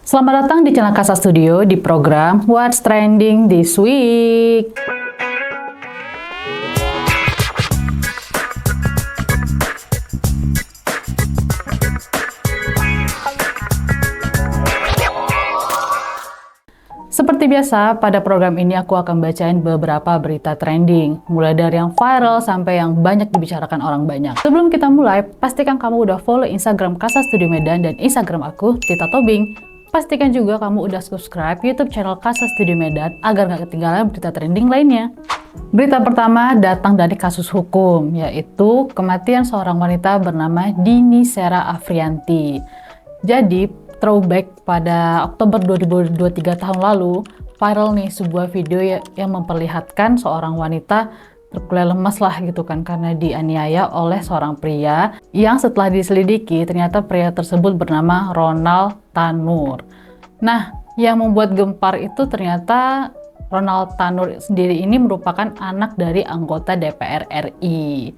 Selamat datang di channel Kasa Studio di program What's Trending This Week. Seperti biasa, pada program ini aku akan bacain beberapa berita trending, mulai dari yang viral sampai yang banyak dibicarakan orang banyak. Sebelum kita mulai, pastikan kamu udah follow Instagram Kasa Studio Medan dan Instagram aku, Tita Tobing. Pastikan juga kamu udah subscribe YouTube channel Kasa Studio Medan agar gak ketinggalan berita trending lainnya. Berita pertama datang dari kasus hukum, yaitu kematian seorang wanita bernama Dini Sera Afrianti. Jadi, throwback pada Oktober 2023 tahun lalu, viral nih sebuah video yang memperlihatkan seorang wanita terkulai lemas lah gitu kan karena dianiaya oleh seorang pria yang setelah diselidiki ternyata pria tersebut bernama Ronald Tanur. Nah, yang membuat gempar itu ternyata Ronald Tanur sendiri ini merupakan anak dari anggota DPR RI.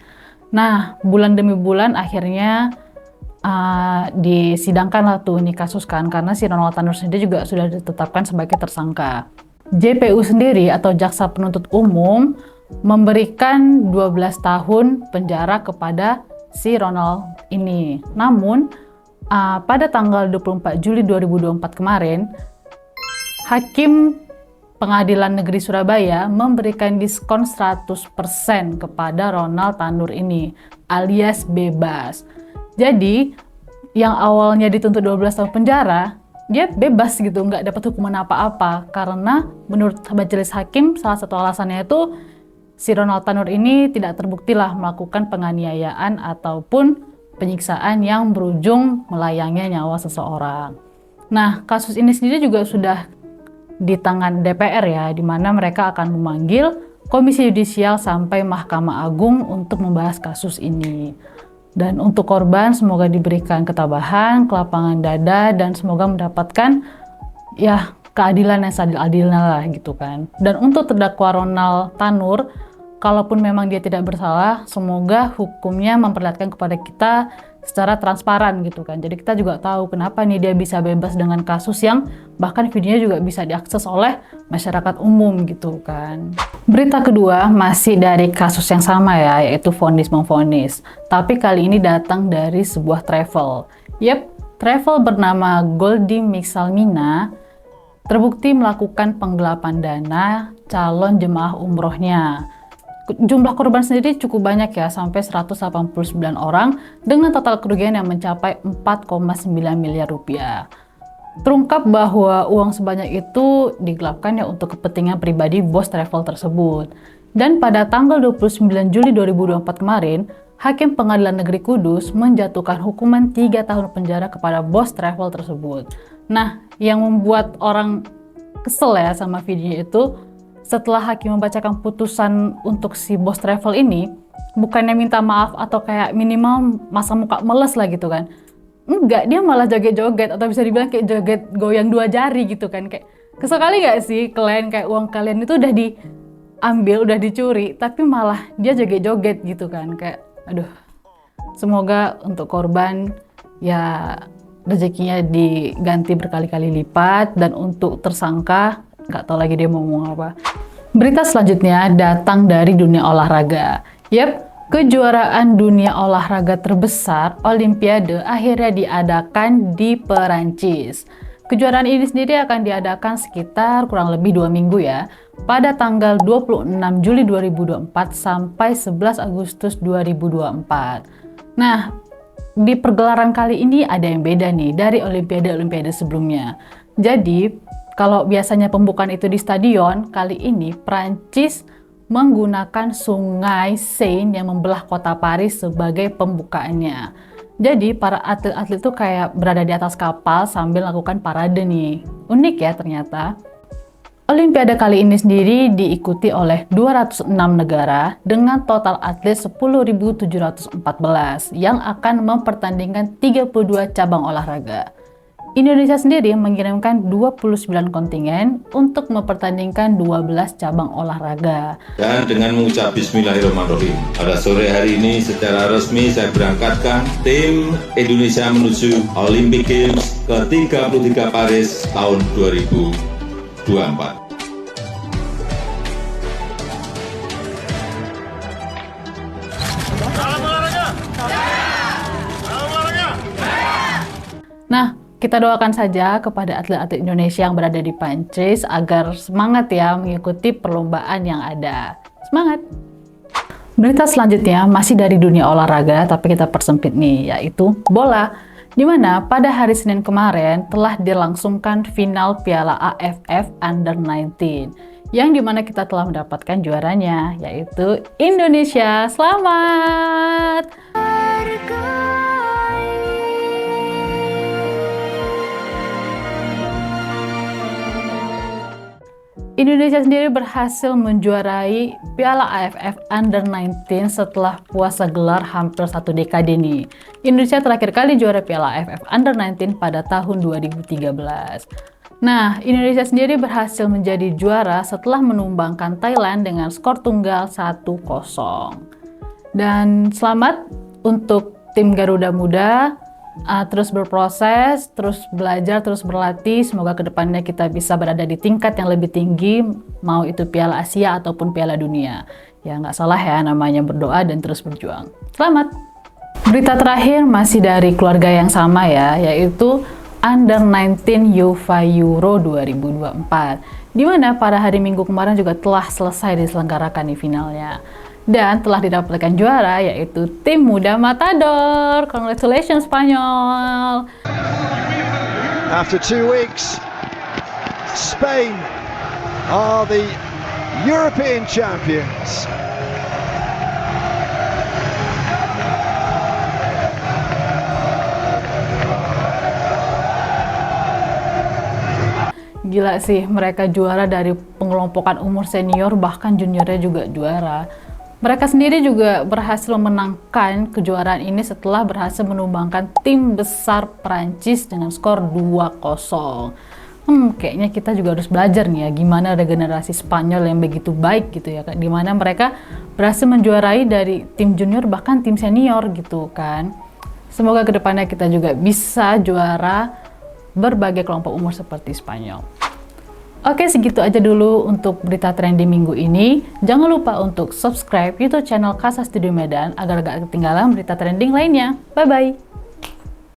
Nah, bulan demi bulan akhirnya disidangkan lah tuh ini kasus kan, karena si Ronald Tanur sendiri juga sudah ditetapkan sebagai tersangka. JPU sendiri atau Jaksa Penuntut Umum memberikan 12 tahun penjara kepada si Ronald ini. Namun pada tanggal 24 Juli 2024 kemarin, Hakim Pengadilan Negeri Surabaya memberikan diskon 100% kepada Ronald Tanur ini alias bebas. Jadi, yang awalnya dituntut 12 tahun penjara, dia bebas gitu, nggak dapat hukuman apa-apa. Karena menurut majelis hakim, salah satu alasannya itu si Ronald Tanur ini tidak terbuktilah melakukan penganiayaan ataupun penyiksaan yang berujung melayangnya nyawa seseorang. Nah, kasus ini sendiri juga sudah di tangan DPR ya, di mana mereka akan memanggil Komisi Yudisial sampai Mahkamah Agung untuk membahas kasus ini. Dan untuk korban semoga diberikan ketabahan, kelapangan dada, dan semoga mendapatkan ya keadilan yang seadil-adilnya lah gitu kan. Dan untuk terdakwa Ronald Tanur, kalaupun memang dia tidak bersalah, semoga hukumnya memperlihatkan kepada kita secara transparan gitu kan. Jadi kita juga tahu kenapa nih dia bisa bebas dengan kasus yang bahkan videonya juga bisa diakses oleh masyarakat umum gitu kan. Berita kedua masih dari kasus yang sama ya, yaitu vonis-memvonis. Tapi kali ini datang dari sebuah travel. Travel bernama Goldie Mixalmina terbukti melakukan penggelapan dana calon jemaah umrohnya. Jumlah korban sendiri cukup banyak ya, sampai 189 orang dengan total kerugian yang mencapai 4,9 miliar rupiah. Terungkap bahwa uang sebanyak itu digelapkan ya untuk kepentingan pribadi bos travel tersebut. Dan pada tanggal 29 Juli 2024 kemarin, Hakim Pengadilan Negeri Kudus menjatuhkan hukuman 3 tahun penjara kepada bos travel tersebut. Nah, yang membuat orang kesel ya sama videonya itu, setelah hakim membacakan putusan untuk si bos travel ini, bukannya minta maaf atau kayak minimal masa muka meles lah gitu kan. Enggak, dia malah joget-joget atau bisa dibilang kayak joget goyang dua jari gitu kan. Kayak kesel kali gak sih kalian, kayak uang kalian itu udah diambil, udah dicuri, tapi malah dia joget-joget gitu kan. Kayak aduh, semoga untuk korban ya rezekinya diganti berkali-kali lipat, dan untuk tersangka nggak tahu lagi dia mau ngomong apa. Berita selanjutnya datang dari dunia olahraga. Kejuaraan dunia olahraga terbesar Olimpiade akhirnya diadakan di Perancis. Kejuaraan ini sendiri akan diadakan sekitar kurang lebih 2 minggu ya, pada tanggal 26 Juli 2024 sampai 11 Agustus 2024. Nah, di pergelaran kali ini ada yang beda nih dari Olimpiade-Olimpiade sebelumnya. Jadi, kalau biasanya pembukaan itu di stadion, kali ini Prancis menggunakan sungai Seine yang membelah kota Paris sebagai pembukaannya. Jadi para atlet-atlet itu kayak berada di atas kapal sambil melakukan parade nih. Unik ya ternyata. Olimpiade kali ini sendiri diikuti oleh 206 negara dengan total atlet 10.714 yang akan mempertandingkan 32 cabang olahraga. Indonesia sendiri mengirimkan 29 kontingen untuk mempertandingkan 12 cabang olahraga. Dan dengan mengucap Bismillahirrahmanirrahim, pada sore hari ini secara resmi saya berangkatkan tim Indonesia menuju Olympic Games ke-33 Paris tahun 2024. Nah, kita doakan saja kepada atlet-atlet Indonesia yang berada di Prancis agar semangat ya mengikuti perlombaan yang ada. Semangat! Berita selanjutnya masih dari dunia olahraga, tapi kita persempit nih, yaitu bola. Di mana pada hari Senin kemarin telah dilangsungkan final Piala AFF Under-19, yang dimana kita telah mendapatkan juaranya, yaitu Indonesia. Selamat! Indonesia sendiri berhasil menjuarai Piala AFF Under-19 setelah puasa gelar hampir 1 dekade nih. Indonesia terakhir kali juara Piala AFF Under-19 pada tahun 2013. Nah, Indonesia sendiri berhasil menjadi juara setelah menumbangkan Thailand dengan skor tunggal 1-0. Dan selamat untuk tim Garuda Muda. Terus berproses, terus belajar, terus berlatih. Semoga kedepannya kita bisa berada di tingkat yang lebih tinggi, mau itu Piala Asia ataupun Piala Dunia. Ya nggak salah ya, namanya berdoa dan terus berjuang. Selamat! Berita terakhir masih dari keluarga yang sama ya, yaitu Under-19 UEFA Euro 2024. Di mana pada hari Minggu kemarin juga telah selesai diselenggarakan di finalnya. Dan telah didapatkan juara yaitu tim muda Matador. Congratulations Spanyol. After 2 weeks, Spain are the European champions. Gila sih, mereka juara dari pengelompokan umur senior, bahkan juniornya juga juara. Mereka sendiri juga berhasil memenangkan kejuaraan ini setelah berhasil menumbangkan tim besar Prancis dengan skor 2-0. Kayaknya kita juga harus belajar nih ya, gimana regenerasi Spanyol yang begitu baik gitu ya, dimana mereka berhasil menjuarai dari tim junior bahkan tim senior gitu kan. Semoga kedepannya kita juga bisa juara berbagai kelompok umur seperti Spanyol. Oke, segitu aja dulu untuk berita trending minggu ini. Jangan lupa untuk subscribe YouTube channel Casa Studio Medan agar gak ketinggalan berita trending lainnya. Bye-bye!